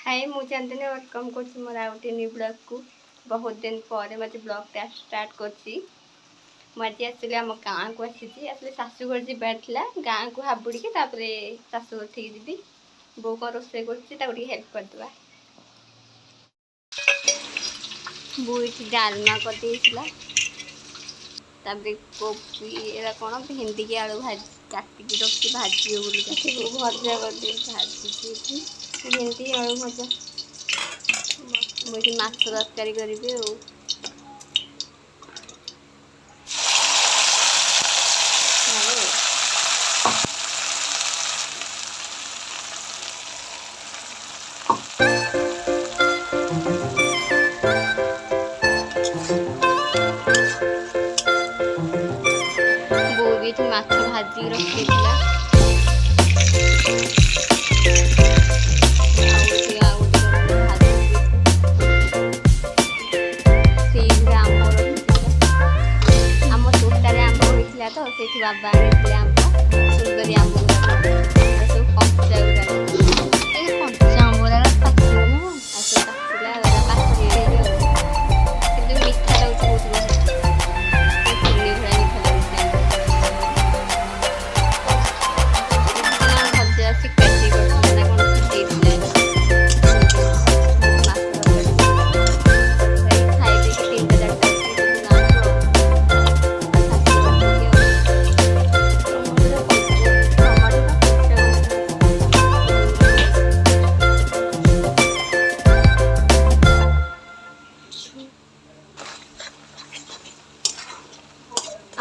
हाय मु चांदनी वेलकम कर मोर आउ गोटे न्यू ब्लॉग को बहुत दिन पर मत ब्लॉग स्टार्ट कर मुझे आसली आम गाँ को आसी शाशुघर जबार गाँ को हाबुड़ी शाशुघर ठीक जी बो कौन रोसे कर हेल्प करदे बो ये डालमा करदेला कोबी कौन भेंडी की आलू भाज काटिकी रखी भाजी बोली भजा कर भाजी भेंडी आलू भजा मुझे माछ तरकारी करी भी माछ भाजी रखी आम तोटार आंब होता तो से बाबा आम सुंदरी आंब सब कंचा आंब पाचिला कि मीठा लगे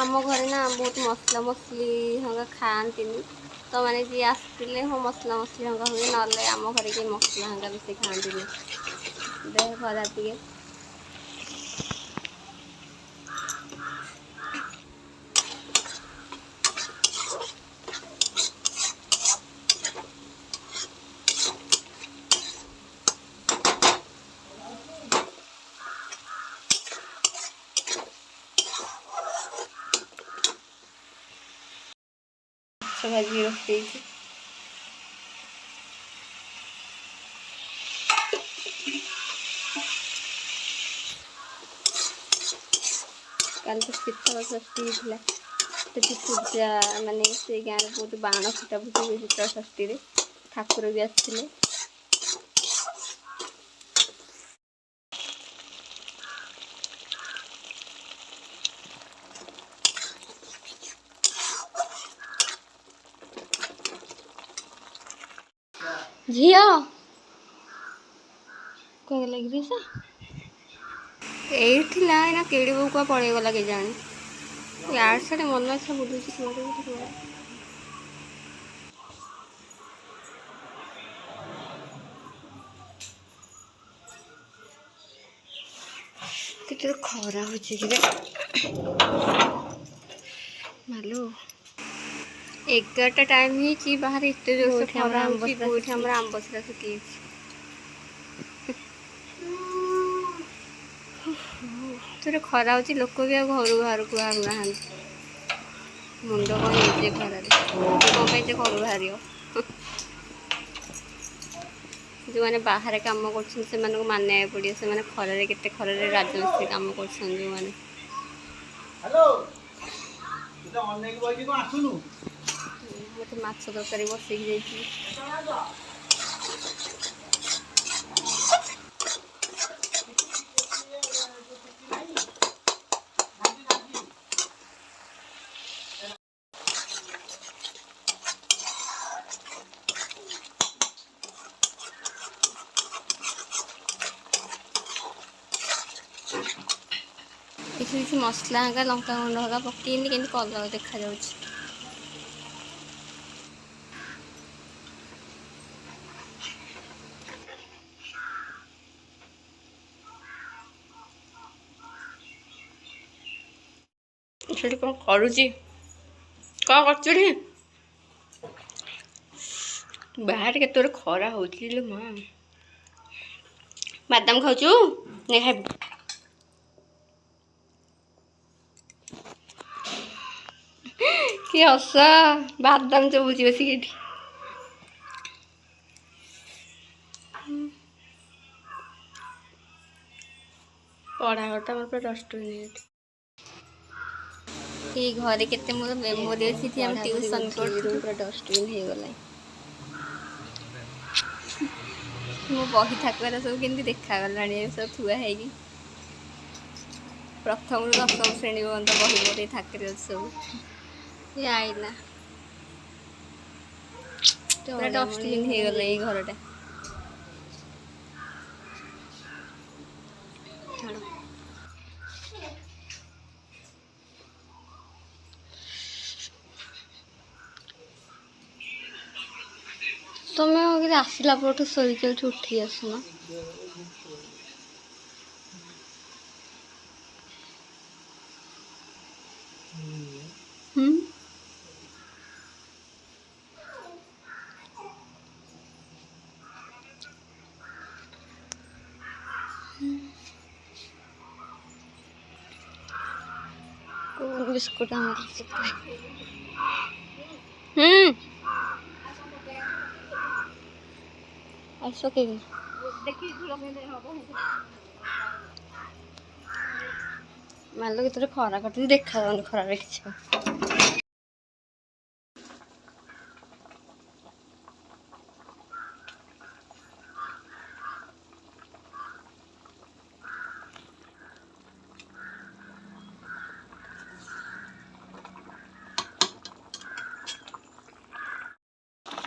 आम घर ना बहुत मसला मसली हाँ खाती तो मैंने जी आसते हाँ मसला मसली हाँ हुए ना आम घर के मसला हाँ बेस खाती देह खराब टे भाजी रखी कल तो शीतल षष्ठी होता तो पूजा माने से गाँव में बहुत बाण फुटा फुटी हुए शीतल षष्ठी ठाकुर भी आसते झिया कह लगी ये केड़ी बो को पड़े गला के जाने यार से मन अच्छा बुलू कितने खरा हो 11टा टाइम ही बाहर इतने जोर से खरा आंब सरा सुखी तो खरा हो लोक भी घर बाहर को बाहर ना मुंड कौन खरार कौन घर बाहर जो मैंने बाहर काम कर मानने पड़ो से खरारे के खरारे राजमिस्त्री काम कर जो मैंने मत माछ तरकारी बसैक जा किसी मसला हाँ लंका गुंड हाँ पकईनी के कलर देखा कौन करुची कौन कर बाहर के खरा हो माँ बादाम खाऊ नहीं खाई कि हस बादाम चबुची बस पढ़ा घरटा मोर पूरा डस्टबिन ये घरे केते मोर मेमोरी अछि कि हम ट्यूशन करथि पूरा डस्टबिन हे गला मो बही थाकरा सब केंदी देखा गलानी सब थुआ हेगी प्रथम रु दशम श्रेणी पर्यंत बही मोर थाकरे सब ये आईना पूरा डस्टबिन हे गला ये घरटा तुम्हें आसला पर शोक उठी आसना बिस्कुट ऐसा के मान लो कि खरा करते देखा जाऊन खरार किसी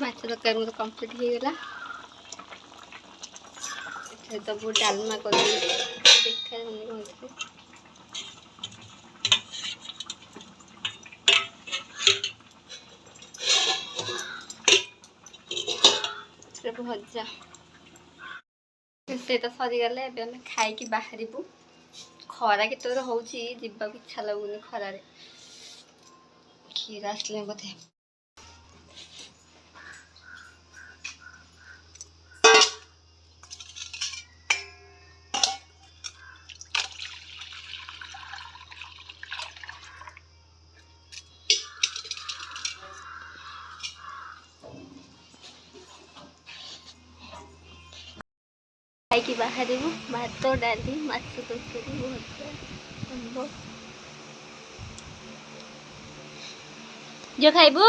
माछ तरकारी मोर कंप्लीट हो गला सब डालमा कर देखा भजा से तो सरीगले आम खाई बाहर खरा के होची जीवा इच्छा लगुनि खरारे क्षीर आसले बोधे खाई बाहर भात डाली माछ तरकारी भजा जो खाइबू।